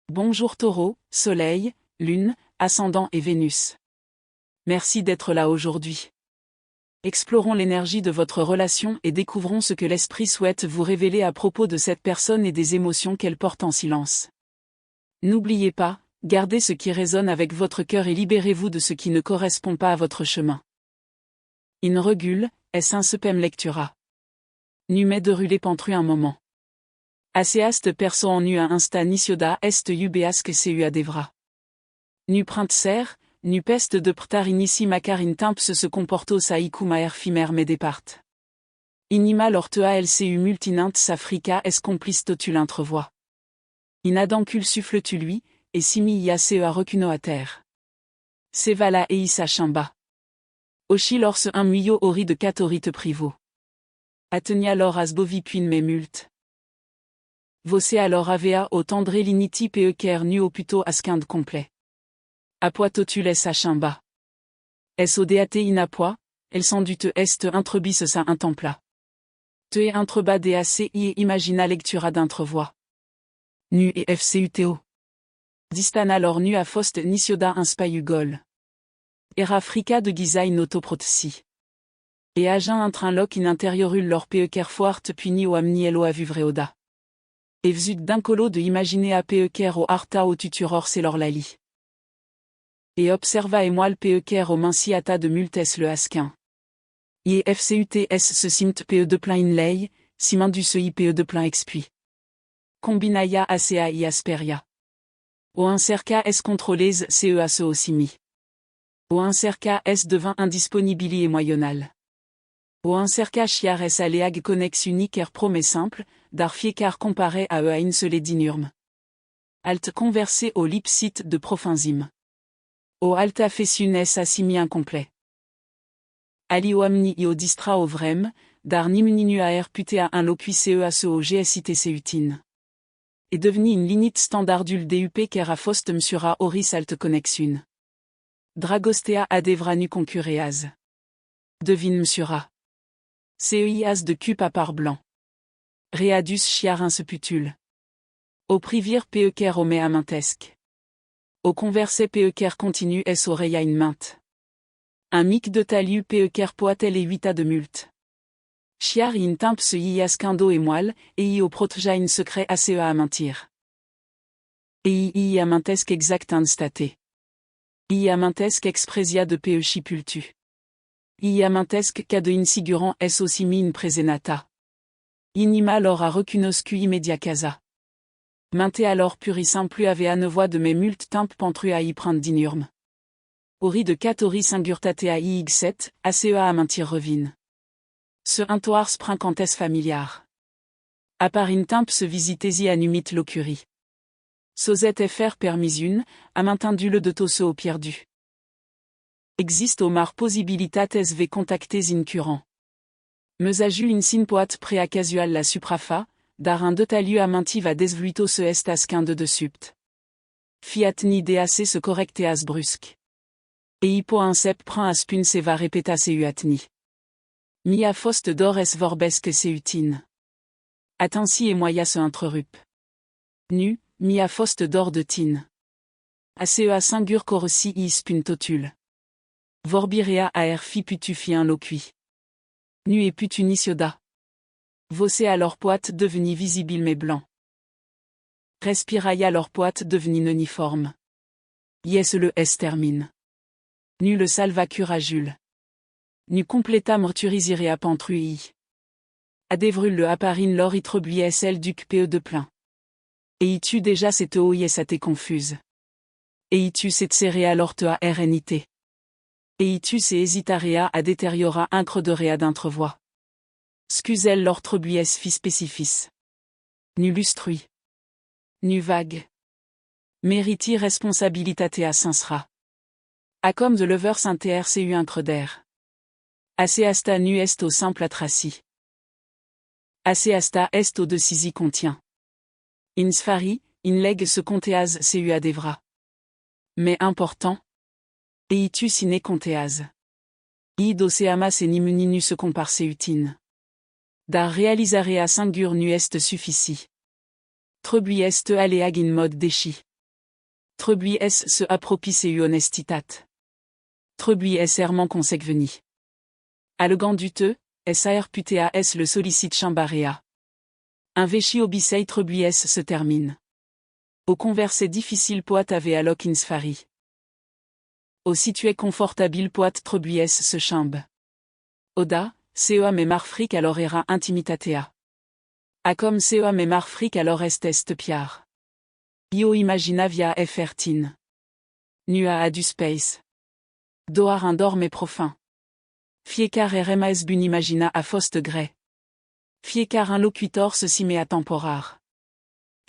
Bonjour Taureau, Soleil, Lune, Ascendant et Vénus. Merci d'être là aujourd'hui. Explorons l'énergie de votre relation et découvrons ce que l'esprit souhaite vous révéler à propos de cette personne et des émotions qu'elle porte en silence. N'oubliez pas, gardez ce qui résonne avec votre cœur et libérez-vous de ce qui ne correspond pas à votre chemin. In regule, est un sepem lectura. Numet de rulé pentru un moment. Aseast perso en nu à insta nisioda est ubeasque seu adevra. Nu printser, nu peste de prtar inici macar in timps se comporto saicuma fimer me depart. Inima lortea lcu multinint s'africa es complice totul intrevoix. In adancul suffle tu lui, et simi ia a recuno à terre. Sevala eisa chimba. Ochi lors un muyo ori de catorite privo. Atenia lor asbovi puin me mult. Vossé alors avea au tendre liniti peker nu au puto asquind complet. Apoitotules a chimba. Es odeate in apoi, el sandute est intrebis sa intempla. Te intreba daci et imagina lectura d'intrevoix. Nu et fcuto. Distan alors nu a fost nisioda inspaiugol. Era frica de giza in autoprotsi. Et agin intrain loc in intériorul lor peker foart puni o amnielo a vuvreoda. Et vzut d'un colo de imaginer a peker au arta au tuturor c'est lor lali. Et observa et moelle peker au minciata de multes le asquin. Et fcuts se simt pe de plein in lei, simindus pe de plein expui. Combinaya acea i asperia. Au incerca es contrôlez cea se osimi. Au incerca es devint indisponibilité et moyonnal. Au incerca chiar es aleag connex unique promet simple, dar fiecar comparé à ein sele dinurme. Alt conversé au lipsite de profinzim. Au alta fessunes assimi incomplet. Ali o amni io distra au vrem, dar nimninu aer putea un loquicea se au gsitc utine. Et deveni une linite standardul dup ker a fost msura oris alt connexune. Dragostea adevranu concureaz. Devine msura. Ceias de cup à part blanc. Readus chiar inseputule. Au privir peker au mea mintesque. Au converse peker continu es oreilla in mainte. Un mic de taliu peker poatel et huita de mult. Chiar in timps ias quindo et moelle, et i au protja in secret acea à mentir. Et i amintesque exact instate. I amintesque expresia de pe chipultu. I amintesque ca de insigurant es osimi in presenata. Inima lor a recunoscu immedia casa. Minte alors purissant plus avea nevoix de mes mult timp pentru a i print dinurme. Ori de catori singurtatea ix7, acea à mentir revine. Ce intoir sprincantes familiar. A part in timp se visitesi anumit locuri. Sosette fr permisune, a maintendu le de tosse au pierdu. Existe au mar possibilitates v contactes incurrent. Mesaju in sin poat prea casual la suprafa, dar un de taliu a mainti va desvluito se est asquin de supt. Fiat ni dac se correcteas brusque. Et hippo insep print aspun se va repeta seuatni. Mia fost dores vorbesque seutine. Attensi et moya se intrerup. Nu, mia fost d'or de tine. Acea singur corsi ispun totul. Vorbirea aer fi putu fi un loqui. Nu et putu nisioda. Vossé alors poite deveni visible mais blanc. Respiraia leur poite deveni uniforme. Yes le s termine. Nu le salva cura Jules. Nu completa morturisirea pentrui. Adevrul le apparine lor itrebuies el duc pe de plein. Et y tu déjà cette oyes à te confuse. Et y tu cette serea lortea rnit. Et y tu se hesitarea à détériora incroderea d'intrevoix. Scusel lortrebuies fi specifis. Nu lustrui. Nu vague. Meriti responsabilitatea sincera. A comme de levers intercu increder. Aceasta nu est au simple atraci. Aceasta est au decisi contient. In sfari, in leg se conteaz seu adevra. Mais important. Eitu sine conteaz. Id oceama se nimuninu se comparse utine. Dar realisarea singur nu est suffici. Trebui est aleag in mode déchi. Trebui s se apropiceu honestitat. Trebui s errement consecveni. Allegant duteux, sar putea s le sollicite chambarea. Un véchi obisei trebui s se termine. Au converset difficile poat ave alloc insfari. Au situé confortable poat trebui s se chambe. Oda, cea me marfric alors era intimitatea. Acom cea me marfric alors est piar. Io imagina via fertin. Nua a du space. Doar un dorme profin. Fiecar rms bun imagina a fost grey. Fiecar un loquitor se cime a temporar.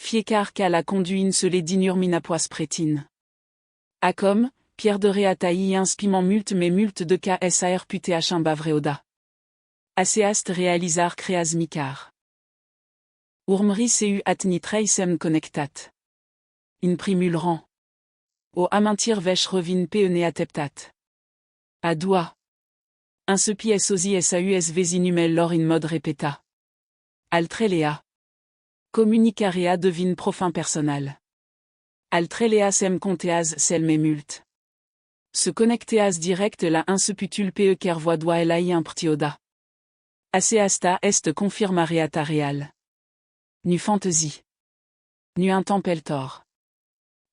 Fiecar qu'à la conduine se les dinur minapois prétine. Acom, Pierre de Réataï inspiment multe mais multe de ksar puté à chimbavreoda. Acéast réalisar créas micar. Urmri seu atni treisem connectat. In primulran. Au amintir vech revin peene ateptat. A doua. Un sepi sosi saus vesinumel lor in mode répéta. Altrelea. Communicarea devine profin personnel. Altrelea sem conteas selme mult. Se connecteas direct la inseputul pe ker voix doa elai imprtioda. Aceasta est confirmareata real. Nu fantasy. Nu intempeltor.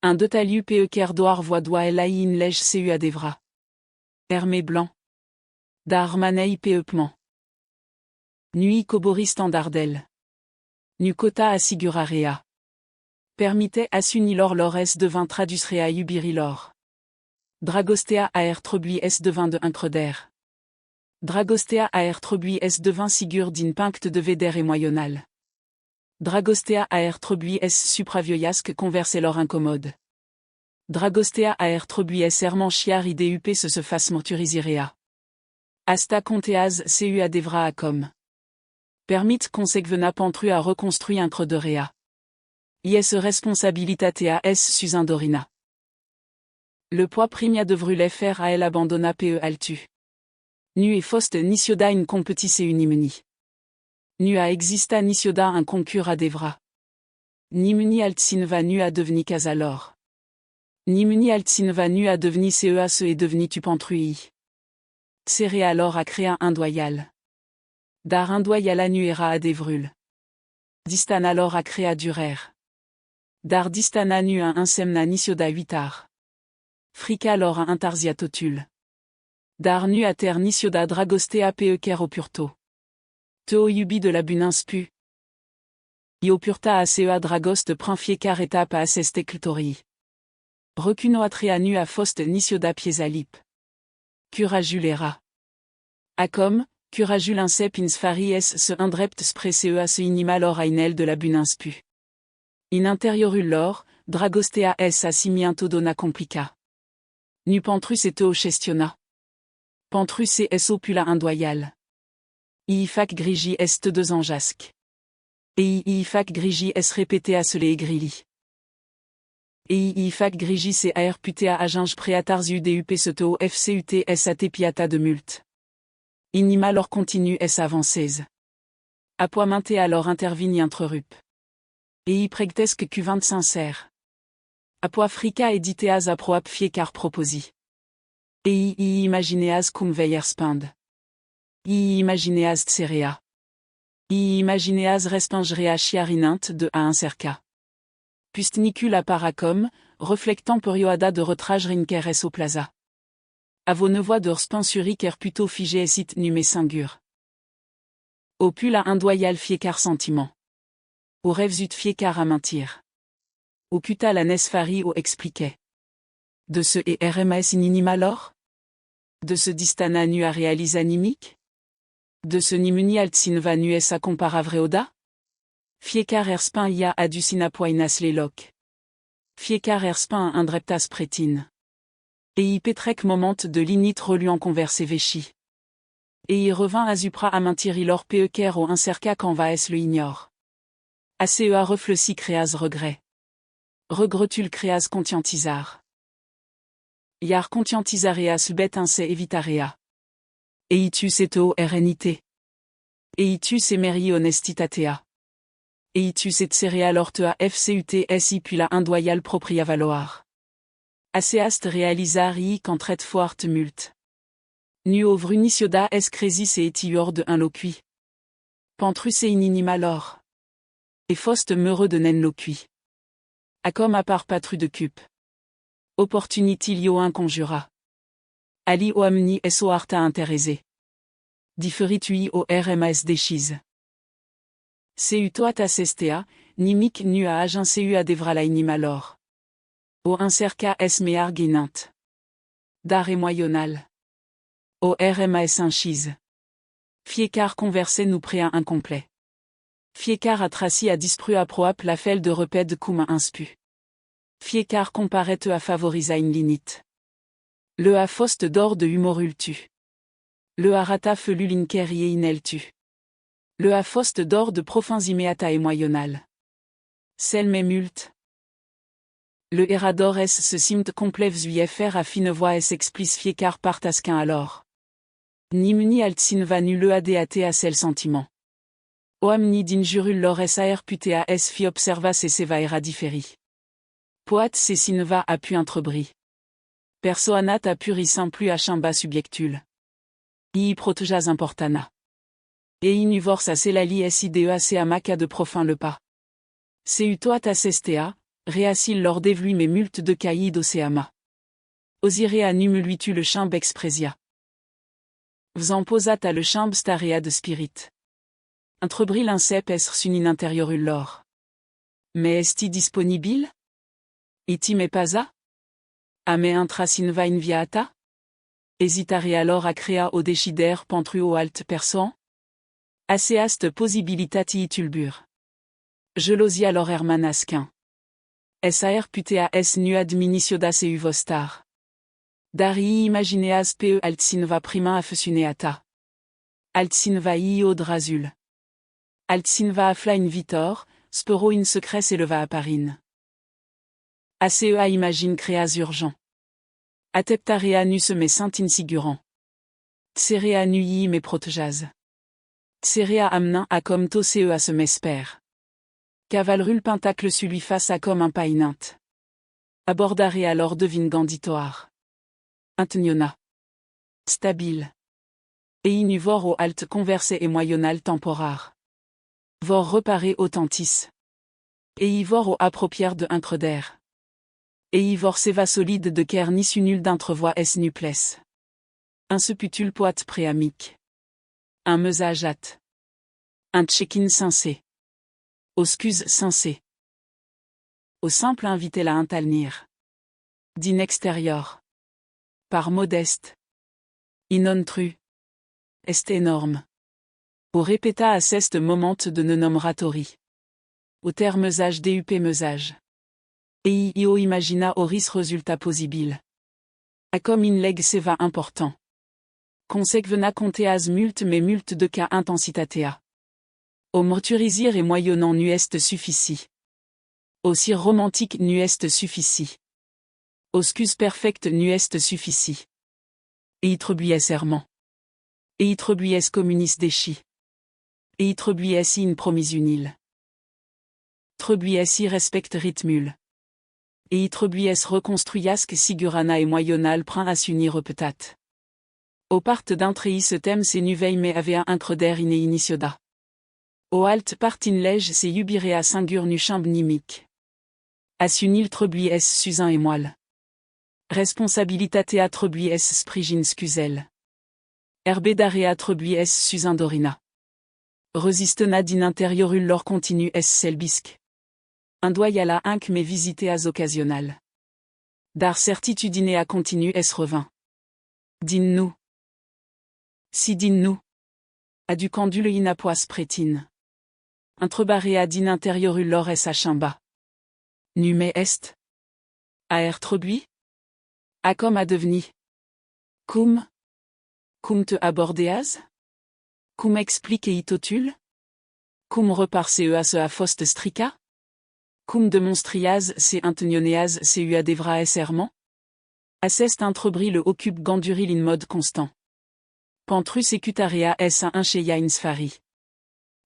Un de taliu pe ker doar voix doa elai in lege seu adevra. Hermé blanc. Dar manei peupement. Nui cobori standardel. Nu cota assigurarea. Permittait assunilor lores devint tradusrea ubirilor. Dragostea aer trebui s devint de increder. Dragostea aer trebui s devint sigur din pinct de veder et moyonnal. Dragostea aer trebui s supravioiasque converselor incommode. Dragostea aer trebui s erman chiar ideup se fasse morturisirea. Asta conteaz seu adevra acom. Permit consegvena pantru à reconstruire un creux de rea. Ies responsabilitatea s sus indorina. Le poids primia devrulet faire à elle abandonna pe altu. Nu et fost nisioda in competice unimuni. Nu a exista nisioda un concur adevra. Nimuni altsinva nu a deveni casalor. Nimuni altsinva nu a deveni cea se et deveni tu pantrui. Serré alors à créa indoyal. Dar indoyala nuera a devrul. Distan alors a créa durer. Dar distana nu a insemna nisioda 8 Frica alors a intarzia totul. Dar nu a ter nisioda dragostea pe ker opurto. Teo yubi de la bunin-spu. Io purta a cea dragost prinfiecar etapa a sestecltori. Recuno atrea nu a fost nisioda piesalip. Cura julera. Acom, cura julinsep insfari s se indrept sprecea se inimalor ainel de la bunin-spu. In interiorul lor, dragostea s a simiento dona complica. Nu pentrus et teo chestiona. Pentrus et opula indoyal. Iifac grigi est deux anjasque. Et iifac grigi s répété à se les grili. Et iifac grigi se aer putea aginge preatarzu dup se teo fcut s a tepiata de mult. Inima lor continue s avancez. Apoamente alors intervigne intrerup. Et i pregtesque cuvinte sincère. Apoi frica editeas a proap fiecar proposi. Et i imagineas cum veierspand. I imagineas tserea. I imagineas respingerea chiarininte de a incerca. Pustnicul a paracom, reflectant perioada de retrage rinker es au plaza. Avonevois de rspensuric er puto figé esit nume singur. Opula indoyal fiecar sentiment. Au rêves ut fiecar à mentir. Au cuta la nesfari au expliquait. De ce et rms ininimalor? De ce distana nu a réalise animique? De ce nimuni altsinva nu es a comparavreoda? Fiecar erspin ia aducinapoinas leloc. Fiecar erspin indreptas prétine. Et y petrec moment de l'init reluant converse véchi. Et y revint à Zupra à mentir-il-or peker au incerca quand va es le ignore. Acea refleci créas regret. Regretul créas conscientisar. Yar conscientisareas bet inse evitarea. Eitus eteo rnit. Eitus emeri honestitatea. Eitus et cereal ortea fcut si puis la indoyal propria valoir. Aseast réalisar i qu'entret foart mult. Nu au Nisioda es cresis et etior de un loqui. Pentrus et inimalor. Et fost meureux de nen loqui. Acom à part patru de cup. Opportunitilio inconjura. Ali oamni so arta interese. Differitui o rmas dechiz. Seu toat assestea, nimic nu a agin seu adevra la inimalor. O incerca es mear guéninte. Dar et moyonnal. O rmas inchise. Fiécar conversé nous préa incomplet. Fiécar a traci a dispru a proap la fel de repède cum inspu. Fiécar comparette a favorisa in linit. Le a fost d'or de humorultu. Le a rata felu linkerie ineltu. Le a fost d'or de profins imeata et moyonnal. Sel memult. Le erador s se simt complevs uifr a fine voix s explis fiécar partasquin alors. Nimni altsinva nu le adat a sel sentiment. Oamni d'injurul lor sar putea s fi observas et seva era differi. Poat se sinva a pu intrebri. Persoanat a puri simplu a chimba subjectul. I protejas importana. Et inuvor sa selali sideac a maca de profin le pas. Seu toat assestea, réassil lor devlui me mult de caïd océama. Osirea numuluitu le chimbe expresia. Vzan posat a le chimbe starea de spirit. Intrebril incep es sunin intériorul lor. Mais est-il disponible? Iti me pasa? Ame intrasinva inviata? Hésitare alors a crea o decider pentruo alt persoan? Aseast possibilitati tulbur. Gelosia lor hermanasquin. Sar putea s nu adminisioda seu vostar. Dari imagineas pe altsinva prima afesuneata. Altsinva od razul. Altsinva afla in vitor, spero in secret s'éleva à parine. Acea imagine créas urgent. Ateptarea nu se me saint insigurant. Tserea nui me protejas. Tserea amnin a comme tosea se m'espère. Cavalrul pentacle lui face à comme un paininte. Abordare alors devine ganditoar. Inteniona. Stabile. Et inuvor au alt conversé et moyonnal temporar. Vor reparé autentis. Et ivor au approprière de increder. Et ivor seva solide de ker ni nul d'intrevoix s nuples. Un seputul poat préamique. Un meusajat. Un tchekin sincé. Auscuse sincé. Au simple invité la intalnir. Din extérieur. Par modeste. Inon tru. Est énorme. Au répéta à ceste moment de ne nomratori. Au terme meusage dup meusage. Et io imagina oris résultat possible. A comme in leg seva important. Consequevena conteas mult mais mult de cas intensitatea. Au morturisir et moyonnant nuest suffici. Aussi romantique nuest suffici. Auscus perfect nuest suffici. Et itrebuies serment. Et itrebuies communis déchi. Et itrebuies in promis unil. Trebuies i respect ritmul. Et itrebuies reconstruiasque sigurana et moyonnal prin à s'unir petat. Au part d'intreis ce thème c'est nuveille mais avea increder in inicioda. Au alt part in lege c'est yubirea singur nu chimbe nimique. À s'unil trebuies susin et moelle. Responsabilitatea trebuies sprigin scusel. Herbedarea trebuies susin dorina. Resistena din intériorul lor continu s selbisque. Indoyala inc mais visiteas occasional. Dar certitudinea continu s revint. Din-nous. Si din-nous. Aducandule inapoas prétine. Intrebarea din intériorul lor s achimba. Nume est. Aer trebui. A comme a deveni. Cum. Cum te abordeas? Cum explique itotul? Cum reparse se a fost strica? Cum demonstrias se intenioneas seu adevra serment? Assest intrebri le occupe ganduril in mode constant. Pentrus ecutarea s a incheia in sfari.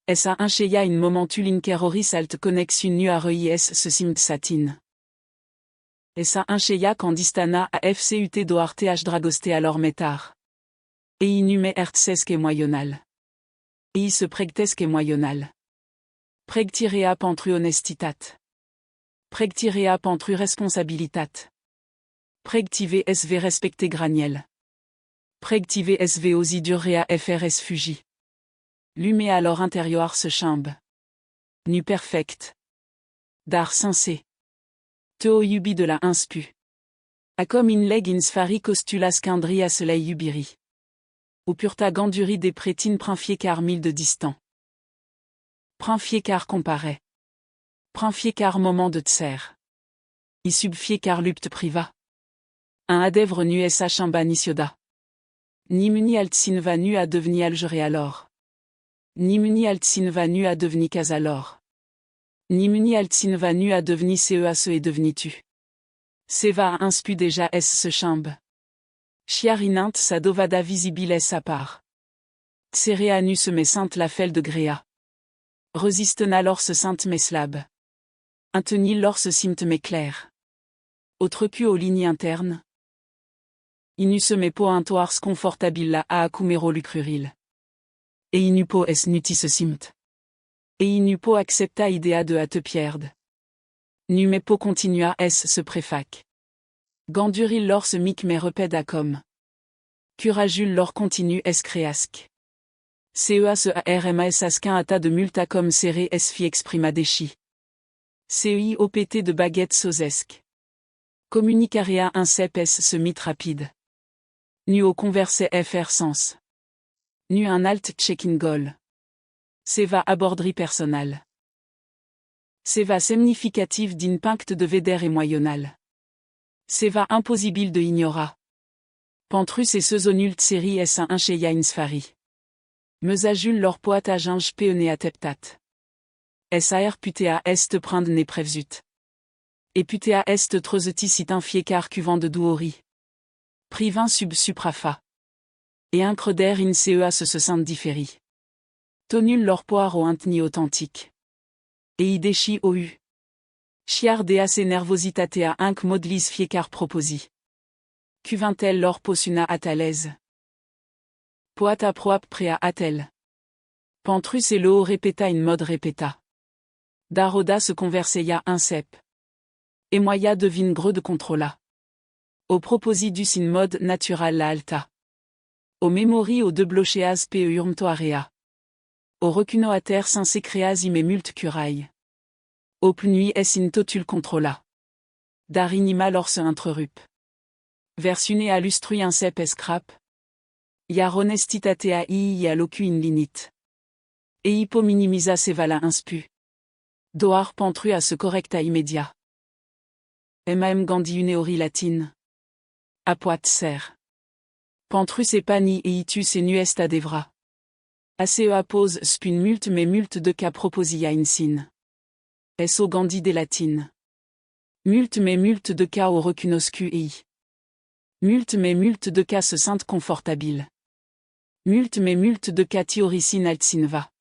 S a incheia in momentul inceroris alt connexion nu arei s se simt satin. Essa incheia candistana a fcut doar th dragoste alors metar. Et inume ertsesque moyonal. Et se pregtesque moyonal. Pregtirea pentru honestitat. Pregtirea pentru responsabilitat. Pregtive sv respecte graniel. Pregtive sv osidurea frs fugi. Lume alors intérieur se chimbe. Nu perfect. Dar sensé. Teo yubi de la inspu. Acom in leg in sphari costulas quindri a soleil yubiri. Ou purta ganduri des prétines prinfiécar mille de distant. Prinfiécar comparaît. Prinfiécar moment de tser. I subfiécar lupt priva. Un adèvre nu es chimba nisioda. Ni muni altsin va nu à deveni algeré alors. Ni muni altsin va nu à deveni casalor. Ni muni altsin va nu à deveni ce est deveni tu. Seva a inspu déjà es se chimbe. Chiarinint sa dovada visibiles à part. Tserea nu se met sainte la felle de gréa. Resistena lors se sainte meslab. Intenil lors se simt m'éclair. Autre pu aux lignes internes. Inu se met po intoars confortabilla a acumero lucruril. Et inupo es nuti se simt. Et inupo accepta idea de a te pierde. Numepo continua es se préfac. Ganduril lor se mic me repède à com. Curajul lor continue es créasque. Cea se armas asquin ata de multa com serré es fi exprima déchi. Cei opt de baguette sosesque. Communicarea incep es se mit rapide. Nu au converse fr sens. Nu un alt check-in goal. Seva abordri personnel. Seva semnificative d'inpinct de veder et moyonnal. Seva impossible de ignora. Pentrus et sezonult série s un cheia insfari. Mesajul lor poat aginge peone ateptat. Sar putea est prind ne prevzut. Et putea est treusetis infiécar cuvant de douori. Privin sub suprafa. Et increder in cea se sainte différi. Tonul lor poire au intni authentique. Et idechi au u. Chiar deas et nervositatea inc modlis fiecar proposi. Cuvintel lor posuna atalèse. Poata proap prea atel. Pentrus et leo répéta in mode répéta. Daroda se converseia incep. Et moya devine greux de controla. Au propositus in mode natural la alta. Au memori au de blocheas pe urmtoarea. Au recunoater sensé creas ime mult curaille. Au pnui es in totul controla. Darinima lor se intrerup. Versune alustrui incep escrap. Iar honestitatea a locu in linit. Et hippo minimisa sevala inspu. Doar pentru à ce correcta immédiat. Mam gandi uneori latine. Apoat ser. Pentrus et pani et itus et nuest adevra. Acea pose spun mult mais mult de ca proposia in sin. So gandi des latines. Mult mais mult de ca au recunoscu ei. Mult mais mult de ca se sainte confortabile. Mult mais mult de ca tioricin altsinva.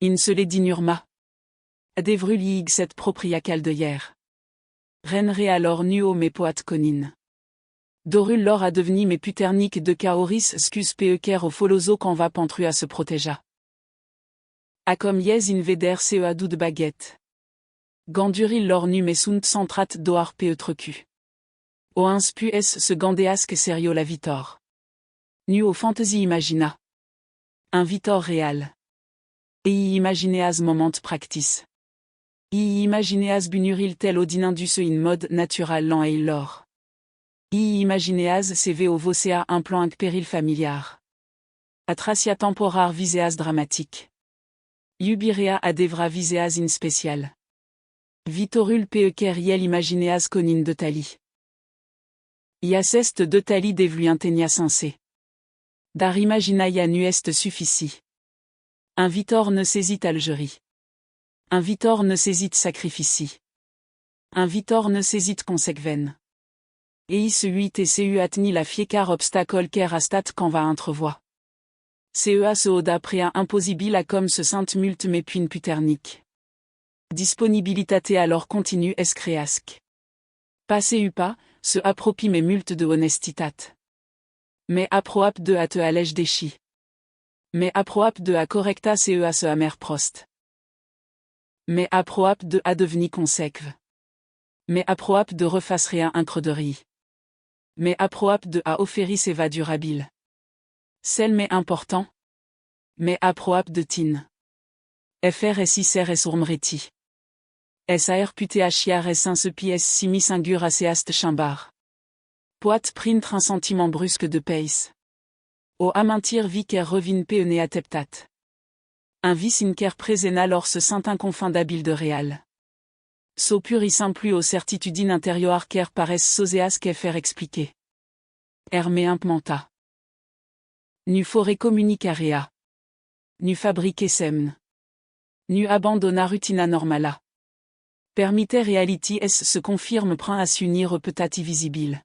In se les dinurma. Adevruliig set propria caldeyer. Renre alors nuo me poat conin. Dorul lor a deveni me puternique de caoris scus peeker au foloso quand va pentru à se protéja. Acom yez in veder cea de baguette. Ganduril lor nu me sunt centrat doar peutrecu. O inspu es se gandeasque serio la vitor. Nu au fantasy imagina. Un vitor réal. Et imagineas moment practice. Imagineas bunuril tel odinindus in mode natural lan et lor. Imagineas cv au vocea un plan inc péril familiar. Atracia temporar viseas dramatique. Iubirea adevra viseas in spécial. Vitorul peeker iel imagineas conin de tali. Iacest de tali devlu intenia sensé. Dar imaginaia nuest suffici. Un vitor ne saisit algerie. Un vitor ne saisit sacrifici. Un vitor ne saisit consequven. Et se 8 et cu atni la fiecar obstacle ker astat quand va entrevoie. Cea se oda prea impossible à comme se sainte mult mais puin puternique. Disponibilitate alors continue es creasque. Passé pas, se appropie mes multes de honestitat. Mais aproap de à te allège déchi. Mais aproap de à correcta ce à se amer prost. Mais aproap de à deveni conséquve. Mais aproap de refasse rien incre de riz. Mais aproap de à offéris va durabile. Celle mais important. Mais aproap de tin. Fr s iser s urmreti. S.A.R. putéachiar s pies simi singur aséast chimbar. Poat print un sentiment brusque de pace. O amintir vicer revin peone ateptat. Un vis inker présena lors ce saint inconfondable de réal. So purissant plus aux certitudines intérioires ker pares soseas qu'fr expliquer. Hermé impmenta. Nu forêt communicarea. Nu fabriquer semn. Nu abandonna rutina normala. Permiter reality s se confirme print à s'unir peut-être visible.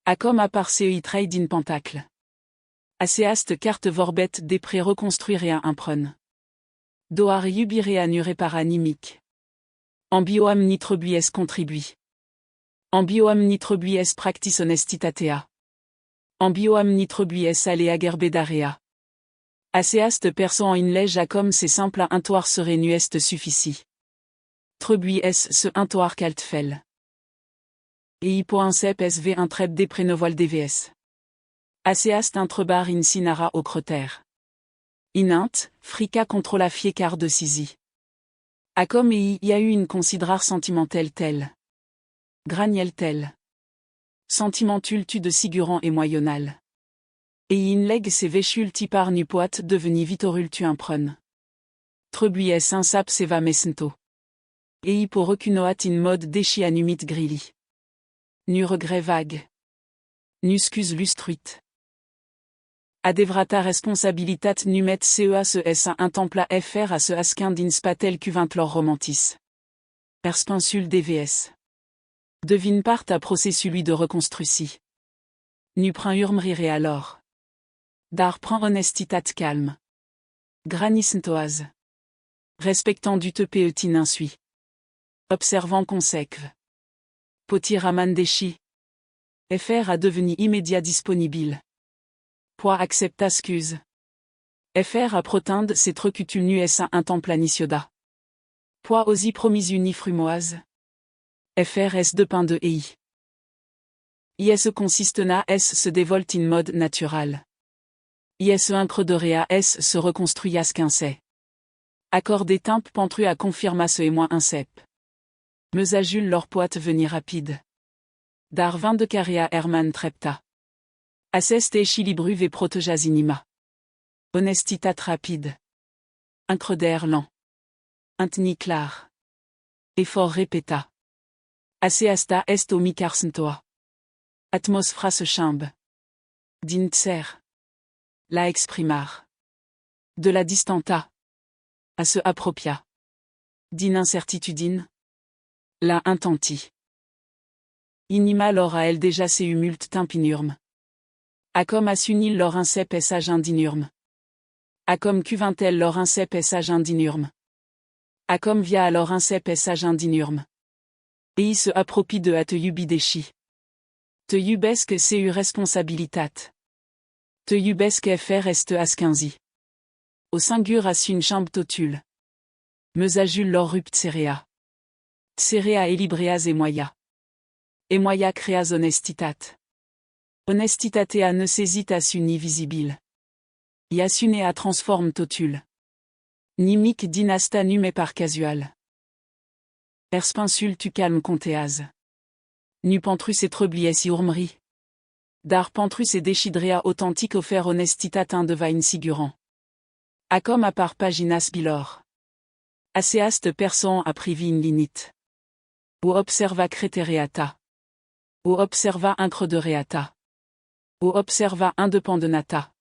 A comme à part cei trade in pentacle. Aséast carte vorbet dépré reconstruire un prun. Doar yubirea nu répara animique. Ambioam nitrebuies contribui. Ambioam nitrebuies practice honestitatea. Ambioam nitrebuies alea gerbedarea. Aséast perso in lege à comme c'est simple à intoir serait nuest suffici. Trebuies se intoir caltfel. Et hypo un cep sv un trep des prénovoil dvs. Aséast intrebar in sinara au creter. Inint, frica contre la fiécar de sisi. A comme y a eu une considérare sentimentelle telle. Graniel telle. Sentimentul tu de Siguran et moyonnal. Et in leg se véchul tipar nu poat deveni vitorul tu imprun. Trebuies un sap se va mesento. Et hypo recunoat in mode déchi anumit grilli. Nu regret vague. Nuscus lustruit. Adevrata responsabilitat numet cea se s un templa fr à se asquin d'inspatel cuvintlor romantis. Perspensul dvs. Devine part à procès celui de reconstruci. Nu prin urmrire alors. Dar prend honestitat calme. Granisntoise. Respectant du te peetin insui. Observant conséquve. Potiraman déchi. Fr a devenu immédiat disponible. Poids accepta scuse. Fr a protinde c'est trecutul nu s un temple anicioda. Poids osi promis uni frumoise. Fr s de pain de ei. Is consistena s se dévolte in mode natural. Is incre de rea s se reconstruias quincet. Accord des timp pentru à confirma ce et moins incep. Meusajul leur poite venir rapide. Dar 20 de carea herman trepta. Assest et chilibruve et protejas inima. Honestitat rapide. Increder lent. Intni clar. Effort répéta. Aséasta est au micarsentoa. Atmosphra se chimbe. D'intser. La exprimar. De la distanta. À se appropria. Din incertitudine. La intenti. Inima lor à elle déjà se humult timpinurme. A comme assunil lor incep sage indinurme. A comme cuvintel lor incep sage indinurme. A comme via alors incep sage indinurme. Et il se appropie de à te yubidechi. Te yubesque cu responsabilitat. Te yubesque fr est asquinzi. Au singur assun chambe totul. Meusajul lor rupt serea. Tserea elibreas et moya. Et moya creas honestitat. Honestitatea ne saisit à suni visible. Yasune a transforme totul. Nimic dynasta nume par casual. Perspinsul tu calme contéaz. Nu pentrus et treblies urmri. Dar pentrus et déchidrea authentique offert honestitat un devine sigurant. A comme à part paginas bilor. Aséast persan a privi in linit. O observa cretereata. O observa incre de reata. O observa independenata.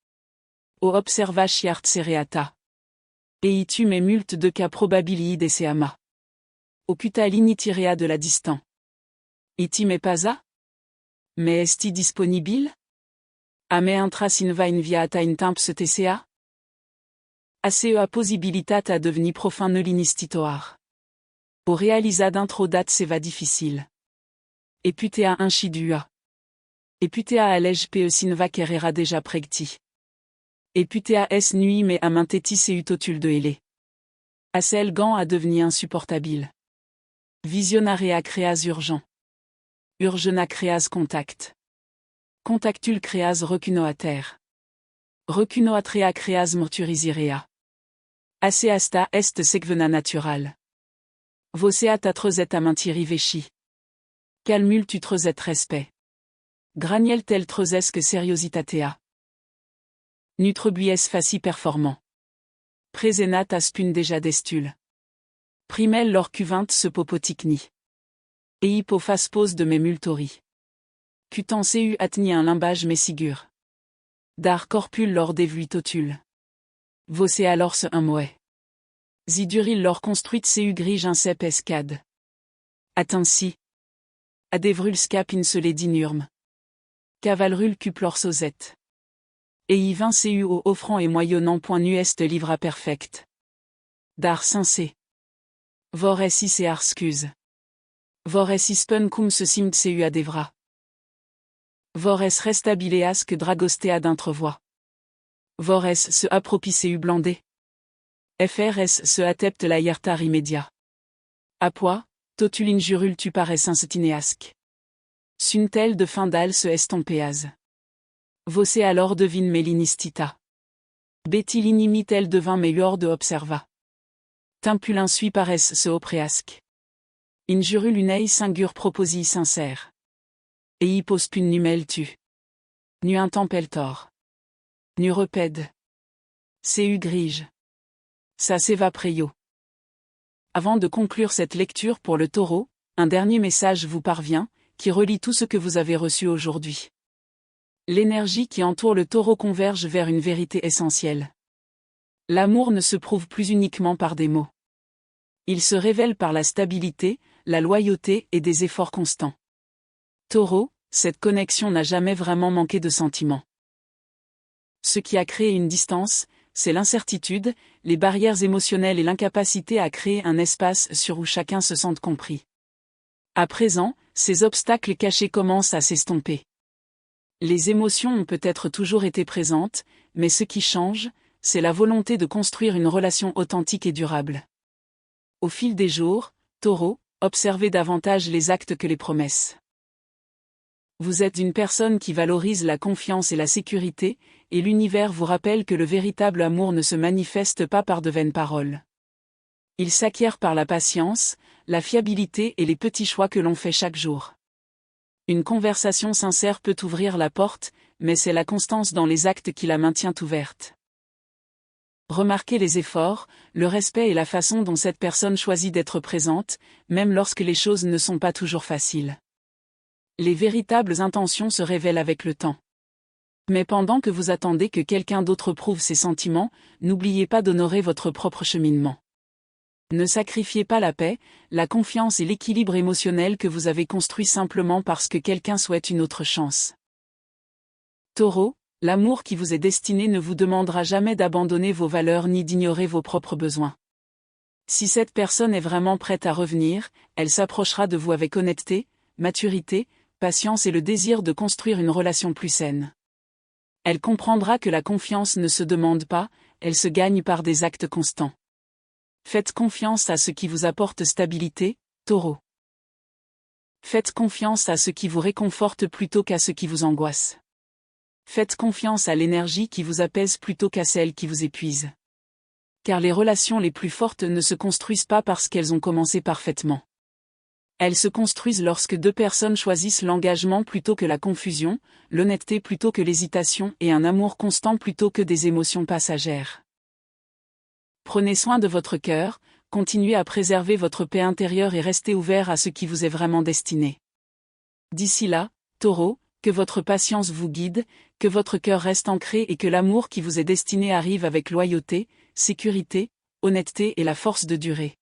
O observa chiart sereata. Et tu me multe de cas probabilii deseama. Ocuta l'initirea de la distant. Iti me pasa? Mais esti disponible? A me intras in vain via ata in timps tca? Acea possibilitat a deveni profin ne l'inistitoar. O réalisa d'intro date se va difficile. Eputea inchidua. Eputea allège pe sinva kerera déjà pregti. Eputea s nui me aminteti seutotul de hele. Asel gant a devenu insupportable. Visionarea créas urgent. Urgena créas contact. Contactul créas recunoater. Recunoatrea créas morturisirea. Aceasta est sequevena natural. Voceat atrezet amintiri vechi. Calmul tu trezet respect. Graniel tel trezesque seriositatea. Nutrebuies faci performant. Presenat aspun déjà destul. Primel lor cuvinte se popoticni. Eipo fas pose de mes multori. Cutan seu atni un limbage messigur. Dar corpul lor devuitotul. Voce alors se un moet. Ziduril lor construite seu grige un cep escade. Attinsi. Adevrulscap in se les dinurme. Cavalrul cup lor sosette. Et y vint seu au offrant et moyonnant point nuest livra perfect. Dar sincé. Vor essis et arscuse. Vor essis pun cum se simt seu adevra. Vor es restabileas que dragostea d'intrevoix. Vor es se appropie seu blandé. FRS se attepte la hiertar immédiat. Apoi, totulin jurul tu parais instineasque. Suntel de fin d'al se estompeaz. Voce alors devine melinistita. Betilinimitel devint meior de observa. Timpulin sui paresse se opreasque. Injurul unei singur proposi sincère. Et hippos pun numel tu. Nu intempeltor. Nu repède. Seu grige. Ça s'évapreio. Avant de conclure cette lecture pour le Taureau, un dernier message vous parvient, qui relie tout ce que vous avez reçu aujourd'hui. L'énergie qui entoure le Taureau converge vers une vérité essentielle. L'amour ne se prouve plus uniquement par des mots. Il se révèle par la stabilité, la loyauté et des efforts constants. Taureau, cette connexion n'a jamais vraiment manqué de sentiments. Ce qui a créé une distance, c'est l'incertitude, les barrières émotionnelles et l'incapacité à créer un espace sur où chacun se sente compris. À présent, ces obstacles cachés commencent à s'estomper. Les émotions ont peut-être toujours été présentes, mais ce qui change, c'est la volonté de construire une relation authentique et durable. Au fil des jours, Taureau, observez davantage les actes que les promesses. Vous êtes une personne qui valorise la confiance et la sécurité, et l'univers vous rappelle que le véritable amour ne se manifeste pas par de vaines paroles. Il s'acquiert par la patience, la fiabilité et les petits choix que l'on fait chaque jour. Une conversation sincère peut ouvrir la porte, mais c'est la constance dans les actes qui la maintient ouverte. Remarquez les efforts, le respect et la façon dont cette personne choisit d'être présente, même lorsque les choses ne sont pas toujours faciles. Les véritables intentions se révèlent avec le temps. Mais pendant que vous attendez que quelqu'un d'autre prouve ses sentiments, n'oubliez pas d'honorer votre propre cheminement. Ne sacrifiez pas la paix, la confiance et l'équilibre émotionnel que vous avez construit simplement parce que quelqu'un souhaite une autre chance. Taureau, l'amour qui vous est destiné ne vous demandera jamais d'abandonner vos valeurs ni d'ignorer vos propres besoins. Si cette personne est vraiment prête à revenir, elle s'approchera de vous avec honnêteté, maturité, patience et le désir de construire une relation plus saine. Elle comprendra que la confiance ne se demande pas, elle se gagne par des actes constants. Faites confiance à ce qui vous apporte stabilité, Taureau. Faites confiance à ce qui vous réconforte plutôt qu'à ce qui vous angoisse. Faites confiance à l'énergie qui vous apaise plutôt qu'à celle qui vous épuise. Car les relations les plus fortes ne se construisent pas parce qu'elles ont commencé parfaitement. Elles se construisent lorsque deux personnes choisissent l'engagement plutôt que la confusion, l'honnêteté plutôt que l'hésitation et un amour constant plutôt que des émotions passagères. Prenez soin de votre cœur, continuez à préserver votre paix intérieure et restez ouvert à ce qui vous est vraiment destiné. D'ici là, Taureau, que votre patience vous guide, que votre cœur reste ancré et que l'amour qui vous est destiné arrive avec loyauté, sécurité, honnêteté et la force de durer.